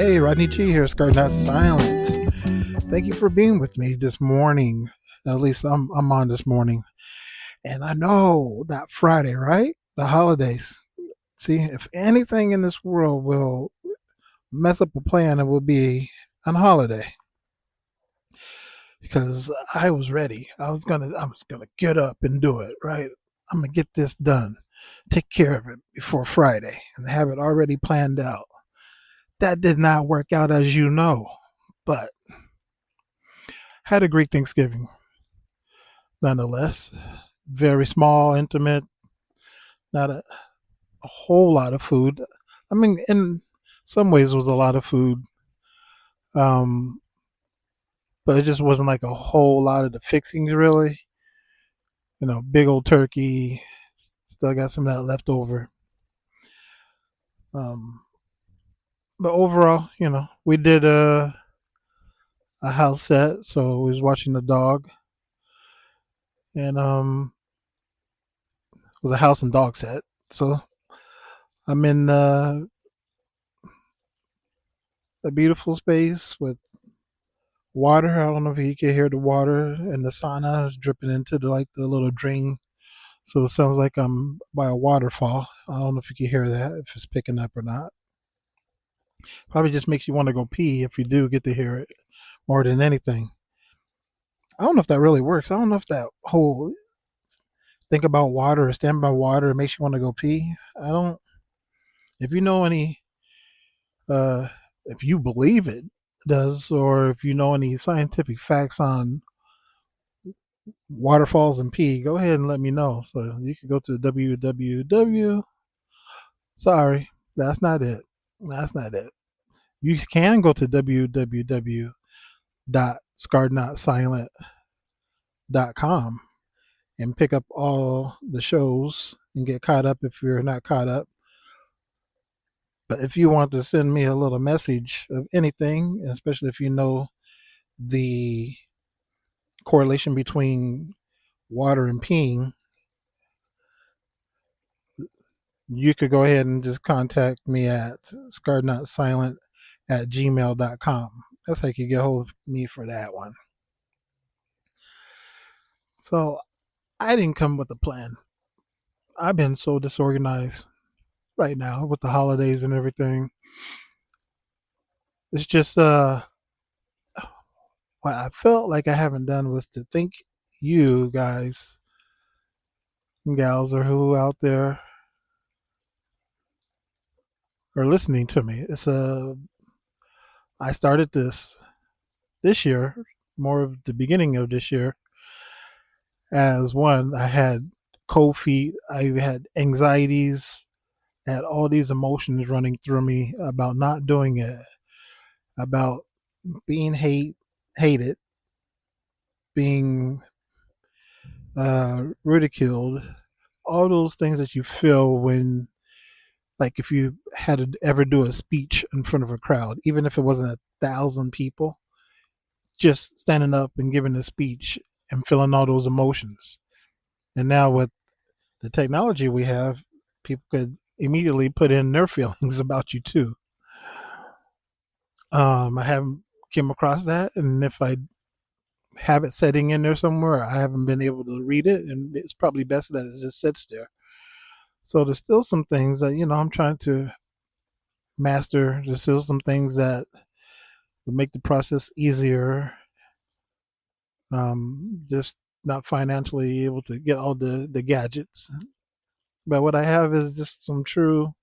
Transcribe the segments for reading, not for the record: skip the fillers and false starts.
Hey, Rodney G here, Scar Not Silent. Thank you for being with me this morning. At least I'm on this morning. And I know that Friday, right? The holidays. See, if anything in this world will mess up a plan, it will be on holiday. Because I was ready. I was gonna get up and do it, right? I'm gonna get this done. Take care of it before Friday and have it already planned out. That did not work out, as you know, but had a great Thanksgiving nonetheless. Very small, intimate, not a whole lot of food. I mean, in some ways, it was a lot of food, um, but it just wasn't like a whole lot of the fixings, really. Big old turkey, still got some of that left over. Um, but overall, we did a house set, so we was watching the dog, and it was a house and dog set. So I'm in a beautiful space with water. I don't know if you can hear the water, and the sauna is dripping into the little drain. So it sounds like I'm by a waterfall. I don't know if you can hear that, if it's picking up or not. Probably just makes you want to go pee if you do get to hear it more than anything. I don't know if that really works. I don't know if that whole think about water or stand by water makes you want to go pee. I don't. If you know any, uh, if you believe it does, or if you know any scientific facts on waterfalls and pee, go ahead and let me know. So you can go to www. Sorry, that's not it. That's not it. You can go to www.scarrednotsilent.com and pick up all the shows and get caught up if you're not caught up. But if you want to send me a little message of anything, especially if you know the correlation between water and peeing, you could go ahead and just contact me at scarrednotsilent@gmail.com. That's how you can get hold of me for that one. So I didn't come with a plan. I've been so disorganized right now with the holidays and everything. It's just what I felt like I haven't done was to thank you guys and gals or who out there are listening to me. I started this year, more of the beginning of this year, as one. I had cold feet, I had anxieties, I had all these emotions running through me about not doing it, about being hated, being ridiculed, all those things that you feel when, like, if you had to ever do a speech in front of a crowd, even if it wasn't 1,000 people, just standing up and giving a speech and feeling all those emotions. And now with the technology we have, people could immediately put in their feelings about you too. I haven't came across that, and if I have it setting in there somewhere, I haven't been able to read it, and it's probably best that it just sits there. So there's still some things that I'm trying to master. There's still some things that would make the process easier. Just not financially able to get all the gadgets, but what I have is just some true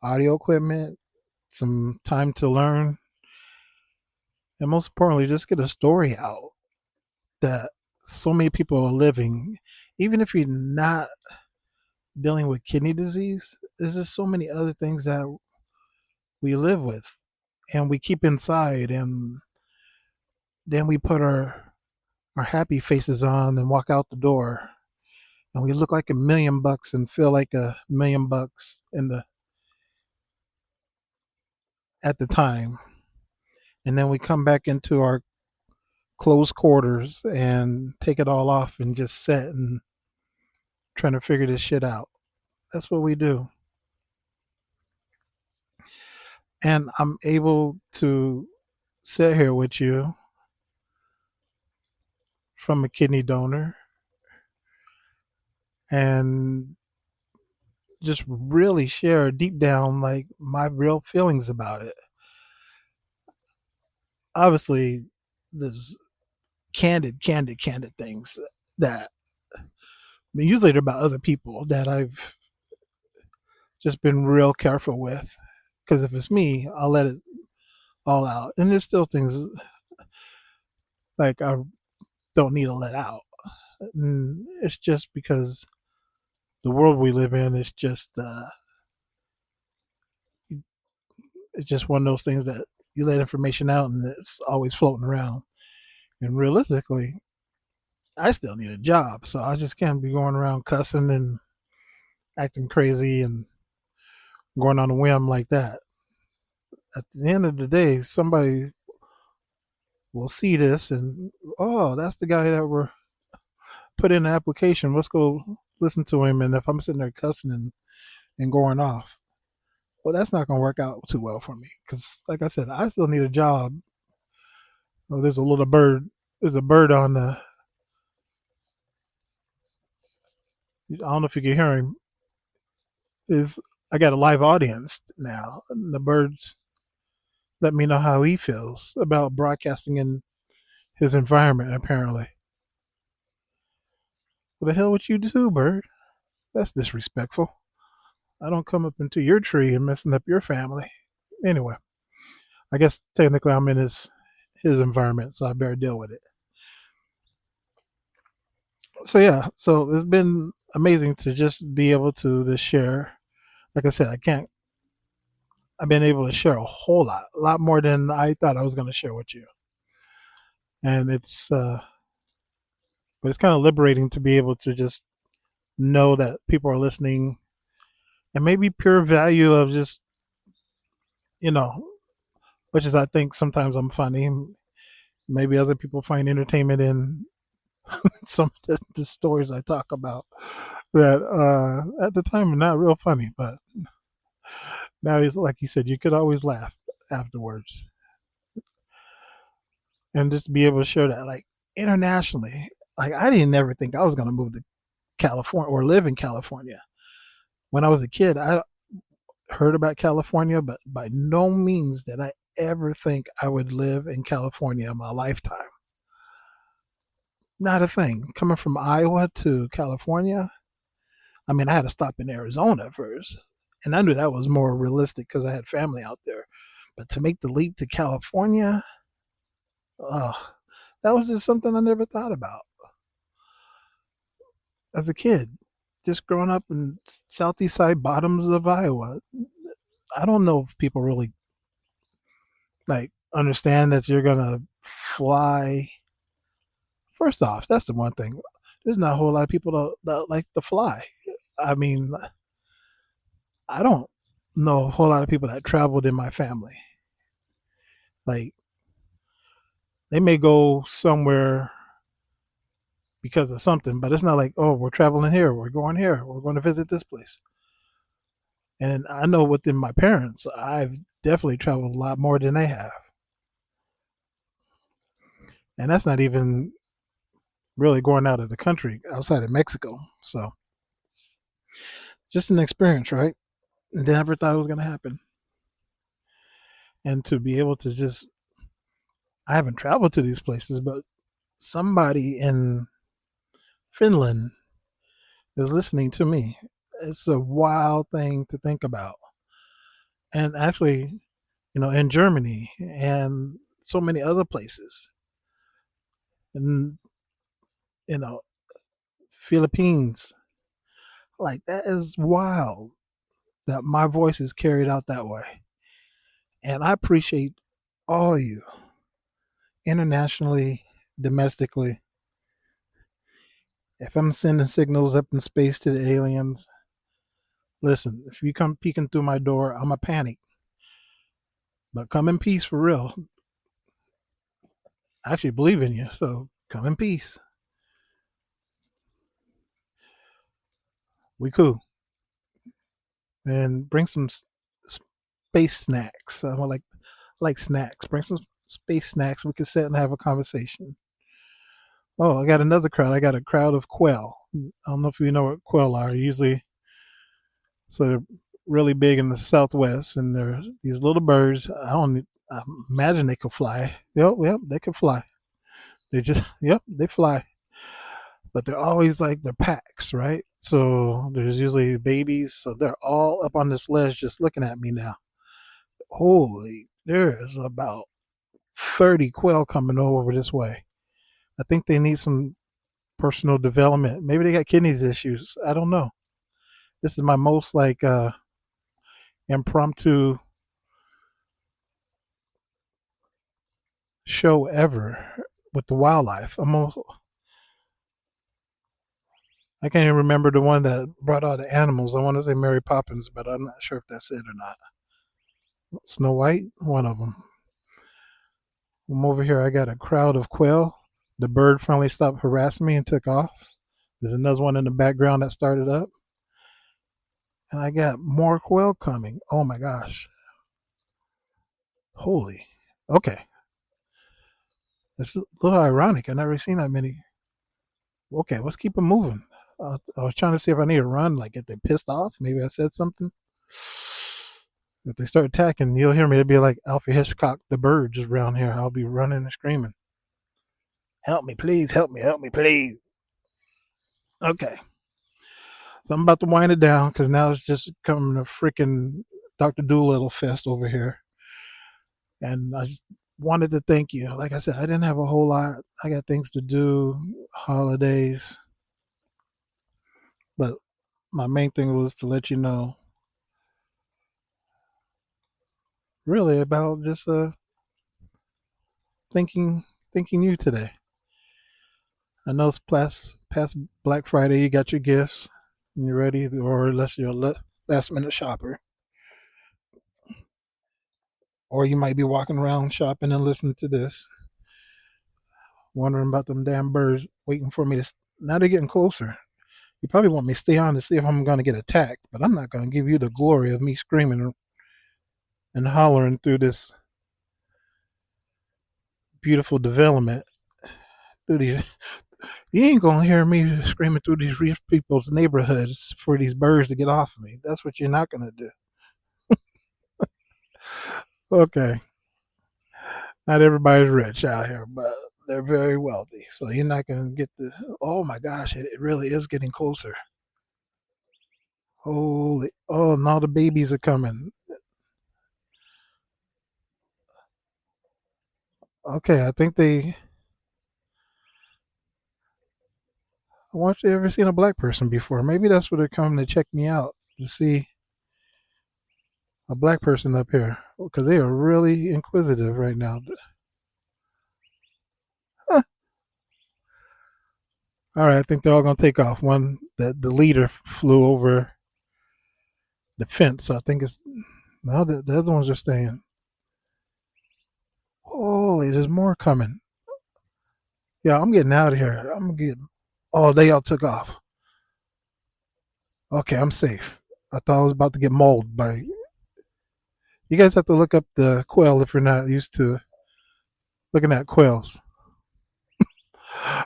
audio equipment, some time to learn, and most importantly, just get a story out that so many people are living. Even if you're not dealing with kidney disease, there's just so many other things that we live with and we keep inside, and then we put our happy faces on and walk out the door, and we look like $1,000,000 and feel like $1,000,000 in the at the time, and then we come back into our close quarters and take it all off and just sit and trying to figure this shit out. That's what we do. And I'm able to sit here with you from a kidney donor and just really share deep down like my real feelings about it. Obviously, there's candid things that I mean, usually they're about other people that I've just been real careful with. Because if it's me, I'll let it all out. And there's still things like I don't need to let out. And it's just because the world we live in is just it's just one of those things that you let information out and it's always floating around. And realistically, I still need a job, so I just can't be going around cussing and acting crazy and going on a whim like that. At the end of the day, somebody will see this and, oh, that's the guy that we're put in the application. Let's go listen to him. And if I'm sitting there cussing and going off, well, that's not going to work out too well for me. Because, like I said, I still need a job. Oh, there's a little bird. There's a bird on the. I don't know if you can hear him. Is I got a live audience now. And the birds let me know how he feels about broadcasting in his environment. Apparently, what the hell would you do, bird? That's disrespectful. I don't come up into your tree and messing up your family. Anyway, I guess technically I'm in his environment, so I better deal with it. So yeah, so it's been amazing to just be able to just share. Like I said, I can't. I've been able to share a whole lot, a lot more than I thought I was going to share with you, and but it's kind of liberating to be able to just know that people are listening, and maybe pure value of just you know, which is I think sometimes I'm funny. Maybe other people find entertainment in some of the stories I talk about that at the time are not real funny, but now, like you said, you could always laugh afterwards and just be able to share that, like internationally. Like I didn't ever think I was going to move to California or live in California. When I was a kid, I heard about California, but by no means did I ever think I would live in California in my lifetime. Not a thing. Coming from Iowa to California, I mean, I had to stop in Arizona first, and I knew that was more realistic because I had family out there. But to make the leap to California, oh, that was just something I never thought about as a kid. Just growing up in southeast side bottoms of Iowa, I don't know if people really like understand that you're gonna fly. First off, that's the one thing. There's not a whole lot of people that like to fly. I mean, I don't know a whole lot of people that traveled in my family. Like they may go somewhere because of something, but it's not like, oh, we're traveling here, we're going to visit this place. And I know within my parents, I've definitely traveled a lot more than they have. And that's not even really going out of the country outside of Mexico. So just an experience, right? Never thought it was going to happen. And to be able to just, I haven't traveled to these places, but somebody in Finland is listening to me. It's a wild thing to think about. And actually, in Germany and so many other places, and you know, Philippines, like that is wild that my voice is carried out that way. And I appreciate all of you, internationally, domestically. If I'm sending signals up in space to the aliens, listen, if you come peeking through my door, I'm a panic. But come in peace for real. I actually believe in you, so come in peace. We cool. And bring some space snacks. I want like snacks. Bring some space snacks. We can sit and have a conversation. Oh, I got another crowd. I got a crowd of quail. I don't know if you know what quail are. Usually, so they're really big in the Southwest, and they're these little birds. I imagine they could fly. Yep, they could fly. They just, yep, they fly. But they're always like they're packs, right? So there's usually babies. So they're all up on this ledge just looking at me now. Holy, there's about 30 quail coming over this way. I think they need some personal development. Maybe they got kidneys issues. I don't know. This is my most like impromptu show ever with the wildlife. I can't even remember the one that brought all the animals. I want to say Mary Poppins, but I'm not sure if that's it or not. Snow White, one of them. I'm over here. I got a crowd of quail. The bird finally stopped harassing me and took off. There's another one in the background that started up. And I got more quail coming. Oh my gosh. Holy. Okay. It's a little ironic. I've never seen that many. Okay, let's keep it moving. I was trying to see if I need to run, like if they pissed off. Maybe I said something. If they start attacking, you'll hear me. It'll be like Alfred Hitchcock, the bird, just around here. I'll be running and screaming. Help me, please. Help me, please. Okay. So I'm about to wind it down because now it's just coming a freaking Dr. Doolittle fest over here. And I just wanted to thank you. Like I said, I didn't have a whole lot. I got things to do, holidays. But my main thing was to let you know really about just thinking thinking you today. I know it's past Black Friday. You got your gifts. And you're ready, or unless you're a last minute shopper, or you might be walking around shopping and listening to this, wondering about them damn birds waiting for me to. Now they're getting closer. You probably want me to stay on to see if I'm going to get attacked, but I'm not going to give you the glory of me screaming and hollering through this beautiful development. Through these, you ain't going to hear me screaming through these rich people's neighborhoods for these birds to get off of me. That's what you're not going to do. Okay. Not everybody's rich out here, but they're very wealthy. So you're not going to get the, oh my gosh, it really is getting closer. Holy, oh, now the babies are coming. Okay, I think they, I want you ever seen a black person before. Maybe that's where they're coming to check me out to see a black person up here because they are really inquisitive right now. Huh. All right, I think they're all going to take off. One, the leader flew over the fence. So I think it's, no, the other ones are staying. Holy, there's more coming. Yeah, I'm getting out of here. I'm getting, oh, they all took off. Okay, I'm safe. I thought I was about to get mauled by. You guys have to look up the quail if you're not used to looking at quails.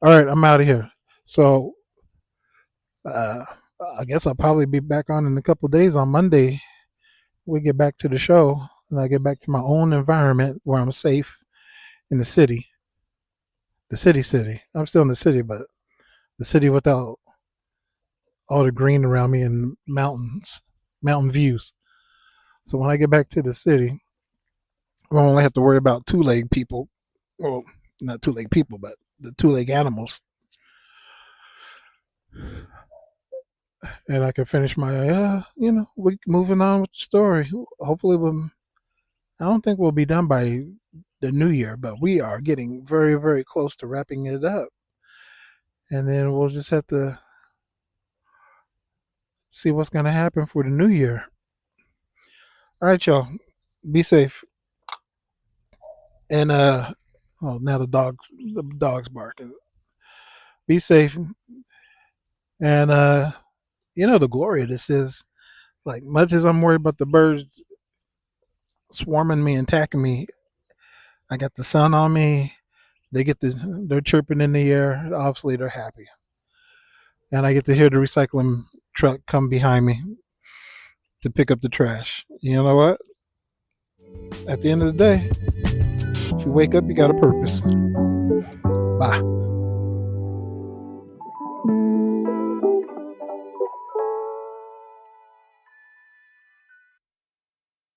All right, I'm out of here. So uh, I guess I'll probably be back on in a couple of days. On Monday, we get back to the show, and I get back to my own environment where I'm safe in the city. The city. I'm still in the city, but the city without all the green around me and mountains, mountain views. So when I get back to the city, I won't only have to worry about two-leg people. Well, not two-leg people, but the two-leg animals, and I can finish my, week moving on with the story. Hopefully, I don't think we'll be done by the new year, but we are getting very, very close to wrapping it up, and then we'll just have to see what's going to happen for the new year. All right, y'all, be safe, and oh, now the dog's barking. Be safe, and the glory of this is like much as I'm worried about the birds swarming me and attacking me. I got the sun on me. They're chirping in the air. Obviously, they're happy, and I get to hear the recycling truck come behind me to pick up the trash. You know what? At the end of the day, if you wake up, you got a purpose.